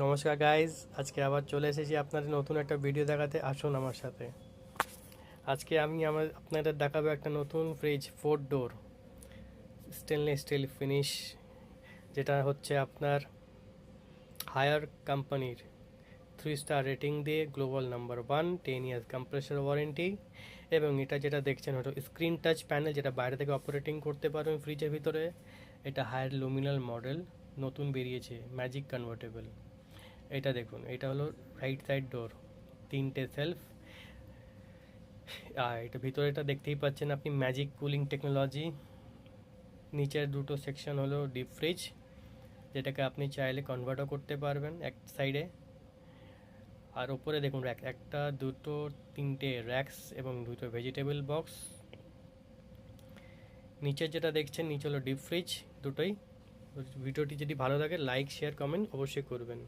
নমস্কার গাইজ, আজকে আবার চলে এসেছি আপনাদের নতুন একটা ভিডিও দেখাতে। আসুন আমার সাথে। আজকে আমি আপনাদের দেখাবো একটা নতুন ফ্রিজ, 4 ডোর স্টেনলেস স্টিল ফিনিশ, যেটা হচ্ছে আপনার হায়ার কোম্পানির 3 স্টার রেটিং দিয়ে global number 1, 10 years compressor warranty. এবং এটা যেটা দেখছেন হলো স্ক্রিন টাচ প্যানেল, যেটা বাইরে থেকে অপারেটিং করতে পারবেন ফ্রিজের ভিতরে। এটা হায়ার লুমিনাল মডেল, নতুন বেরিয়েছে, ম্যাজিক কনভার্টেবল। এটা দেখুন, এটা হলো রাইট সাইড ডোর, 3টে সেলফ। আর এটা ভিতরে এটা দেখতেই পাচ্ছেন আপনি, ম্যাজিক কুলিং টেকনোলজি। নিচের দুটো সেকশন হলো ডিপ ফ্রিজ, যেটাকে আপনি চাইলে কনভার্টও করতে পারবেন এক সাইডে। আর ওপরে দেখুন র্যাক, একটা দুটো তিনটে র্যাকস এবং দুটো ভেজিটেবল বক্স। নিচের যেটা দেখছেন, নিচে হলো ডিপ ফ্রিজ দুটোই। ভিডিওটি যদি ভালো লাগে, লাইক শেয়ার কমেন্ট অবশ্যই করবেন।